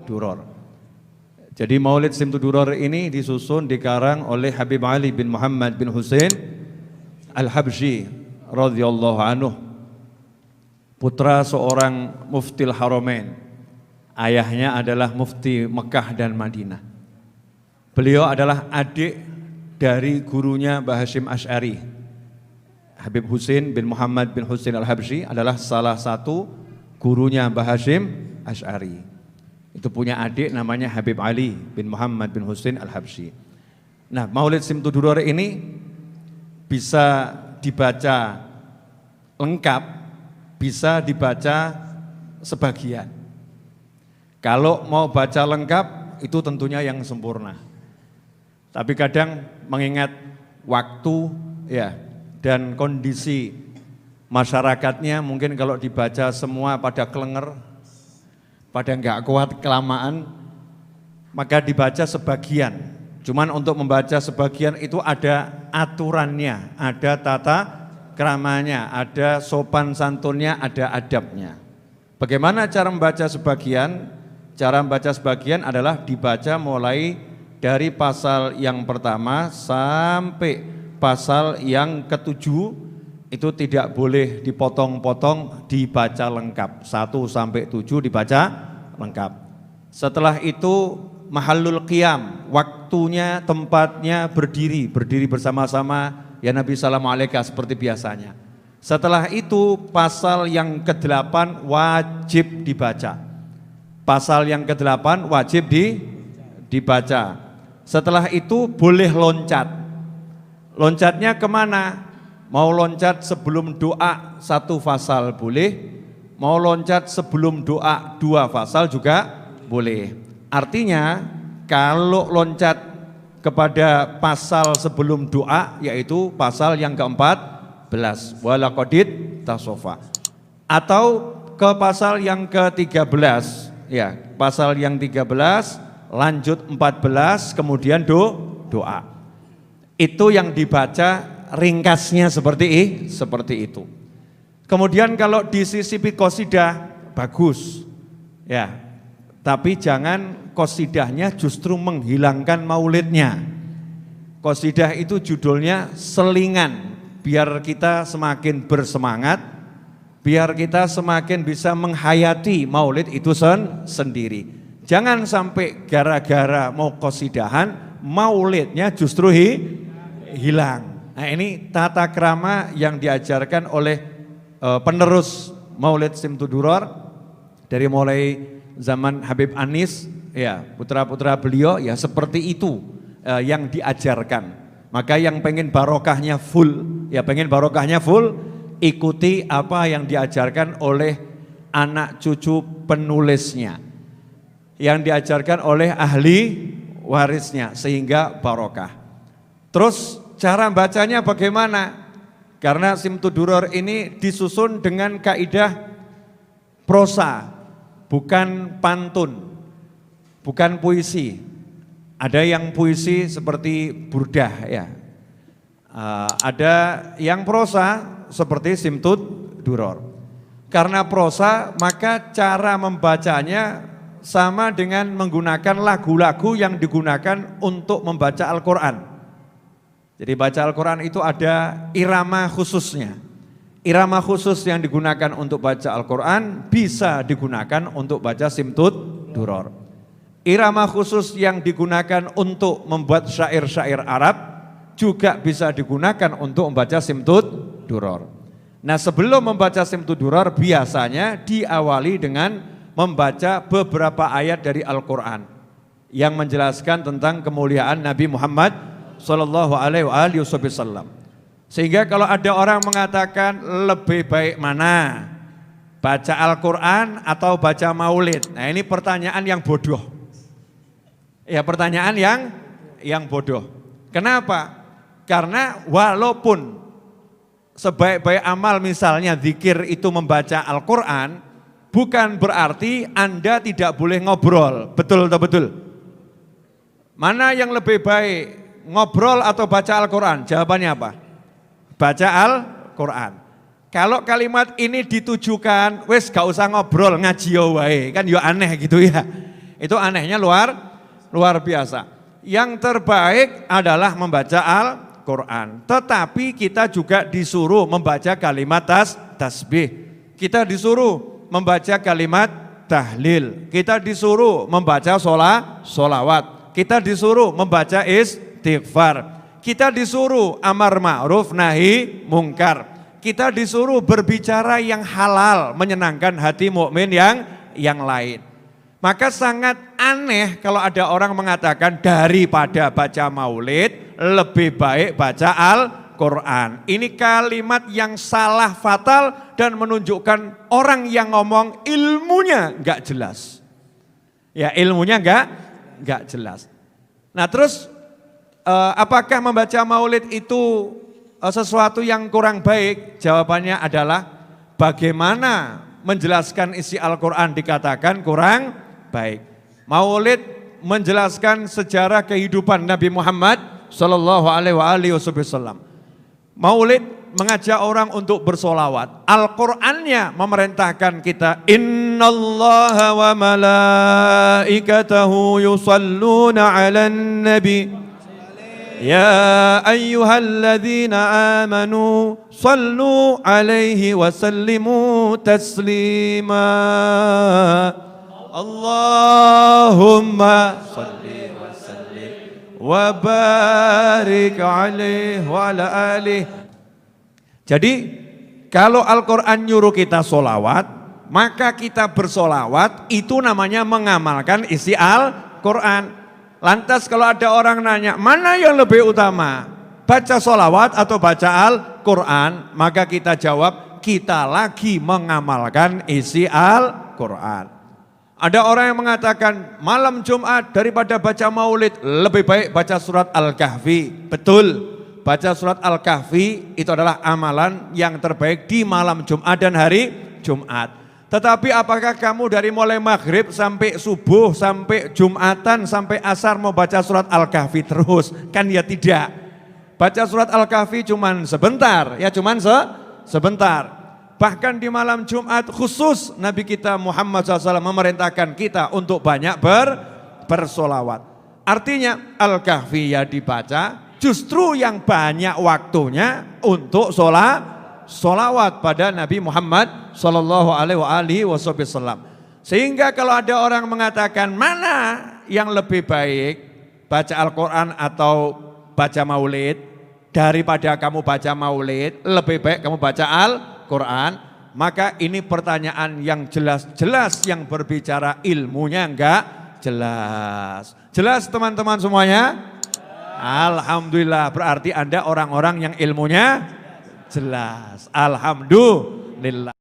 Duror. Jadi Maulid Simtud-Duror ini disusun dikarang oleh Habib Ali bin Muhammad bin Husain Al-Habsyi radhiyallahu anhu, putra seorang muftil Haramain. Ayahnya adalah mufti Mekah dan Madinah. Beliau adalah adik dari gurunya Mbah Hasyim Asy'ari. Habib Husain bin Muhammad bin Husain Al-Habsyi adalah salah satu gurunya Mbah Hasyim Asy'ari. Itu punya adik namanya Habib Ali bin Muhammad bin Husain Al-Habsyi. Nah, Maulid Simtud-Duror ini bisa dibaca lengkap, bisa dibaca sebagian. Kalau mau baca lengkap itu tentunya yang sempurna. Tapi kadang mengingat waktu ya dan kondisi masyarakatnya, mungkin kalau dibaca semua pada kelenger, pada enggak kuat kelamaan, maka dibaca sebagian. Cuman untuk membaca sebagian itu ada aturannya, ada tata keramanya, ada sopan santunnya, ada adabnya. Bagaimana cara membaca sebagian? Cara membaca sebagian adalah dibaca mulai dari pasal yang pertama sampai pasal yang ketujuh. Itu tidak boleh dipotong-potong, dibaca lengkap. 1 sampai 7 dibaca lengkap. Setelah itu mahallul qiyam, waktunya, tempatnya berdiri bersama-sama ya Nabi sallallahu alaihi wasallam seperti biasanya. Setelah itu pasal yang ke-8 wajib dibaca. Pasal yang ke-8 wajib dibaca. Setelah itu boleh loncat. Loncatnya kemana? Mau loncat sebelum doa 1 fasal boleh, mau loncat sebelum doa 2 fasal juga boleh. Artinya kalau loncat kepada pasal sebelum doa yaitu pasal yang ke-14 walaqadid tasofa, atau ke pasal yang ke-13 ya, pasal yang 13 lanjut 14 kemudian doa. Itu yang dibaca ringkasnya seperti itu. Kemudian kalau disisipi qasidah bagus ya, tapi jangan qasidahnya justru menghilangkan maulidnya. Qasidah itu judulnya selingan, biar kita semakin bersemangat, biar kita semakin bisa menghayati maulid itu sendiri. Jangan sampai gara-gara mau qasidahan maulidnya justru hilang. Nah, ini tata krama yang diajarkan oleh penerus Maulid Simtud-Duror dari mulai zaman Habib Anis ya, putra-putra beliau ya, seperti itu yang diajarkan. Maka yang pengen barokahnya full, ikuti apa yang diajarkan oleh anak cucu penulisnya, yang diajarkan oleh ahli warisnya, sehingga barokah. Terus cara bacanya bagaimana? Karena Simtud-Duror ini disusun dengan kaidah prosa, bukan pantun, bukan puisi. Ada yang puisi seperti burdah ya, ada yang prosa seperti Simtud-Duror. Karena prosa maka cara membacanya sama dengan menggunakan lagu-lagu yang digunakan untuk membaca Al-Quran. Jadi baca Al-Quran itu ada irama khususnya. Irama khusus yang digunakan untuk baca Al-Quran bisa digunakan untuk baca Simtud-Duror. Irama khusus yang digunakan untuk membuat syair-syair Arab juga bisa digunakan untuk membaca Simtud-Duror. Nah, sebelum membaca Simtud-Duror biasanya diawali dengan membaca beberapa ayat dari Al-Quran yang menjelaskan tentang kemuliaan Nabi Muhammad Sallallahu alaihi wasallam. Sehingga kalau ada orang mengatakan lebih baik mana, baca Al-Quran atau baca maulid, nah ini pertanyaan yang bodoh. Ya, pertanyaan yang bodoh. Kenapa? Karena walaupun sebaik-baik amal misalnya zikir itu membaca Al-Quran, bukan berarti Anda tidak boleh ngobrol. Betul atau betul? Mana yang lebih baik, ngobrol atau baca Al-Quran? Jawabannya apa? Baca Al-Quran. Kalau kalimat ini ditujukan, wes gak usah ngobrol, ngaji wae, kan ya aneh gitu ya. Itu anehnya luar biasa. Yang terbaik adalah membaca Al-Quran. Tetapi kita juga disuruh membaca kalimat tasbih. Kita disuruh membaca kalimat tahlil. Kita disuruh membaca sholawat. Kita disuruh membaca istighfar. Kita disuruh amar ma'ruf nahi mungkar. Kita disuruh berbicara yang halal, menyenangkan hati mukmin yang lain. Maka sangat aneh kalau ada orang mengatakan daripada baca maulid lebih baik baca Al-Quran. Ini kalimat yang salah fatal dan menunjukkan orang yang ngomong ilmunya enggak jelas. Ya, ilmunya enggak jelas. Nah, terus apakah membaca maulid itu sesuatu yang kurang baik? Jawabannya adalah bagaimana menjelaskan isi Al-Quran dikatakan kurang baik. Maulid menjelaskan sejarah kehidupan Nabi Muhammad sallallahu alaihi wasallam. Maulid mengajak orang untuk bersolawat. Al-Qur'annya memerintahkan kita, innallaha wa malaikatahu yusalluna 'alan nabi ya ayyuhalladzina amanu sallu 'alaihi wa sallimu taslima. Allahumma salli wa sallim wa barik alaihi wa ala alihi. Jadi kalau Al-Quran nyuruh kita solawat, maka kita bersolawat itu namanya mengamalkan isi Al-Quran. Lantas kalau ada orang nanya, mana yang lebih utama? Baca solawat atau baca Al-Quran? Maka kita jawab, kita lagi mengamalkan isi Al-Quran. Ada orang yang mengatakan malam Jumat daripada baca maulid lebih baik baca surat Al-Kahfi. Betul, baca surat Al-Kahfi itu adalah amalan yang terbaik di malam Jumat dan hari Jumat. Tetapi apakah kamu dari mulai maghrib sampai subuh, sampai Jumatan, sampai asar mau baca surat Al-Kahfi terus? Kan ya tidak. Baca surat Al-Kahfi cuman sebentar, ya cuman sebentar. Bahkan di malam Jumat khusus Nabi kita Muhammad SAW memerintahkan kita untuk banyak bersolawat. Artinya Al-Kahfi ya dibaca, justru yang banyak waktunya untuk solawat pada Nabi Muhammad SAW. Sehingga kalau ada orang mengatakan mana yang lebih baik baca Al-Quran atau baca maulid, daripada kamu baca maulid lebih baik kamu baca Al-Quran, maka ini pertanyaan yang jelas-jelas yang berbicara ilmunya enggak jelas. Jelas teman-teman semuanya? Alhamdulillah, berarti Anda orang-orang yang ilmunya jelas. Alhamdulillah.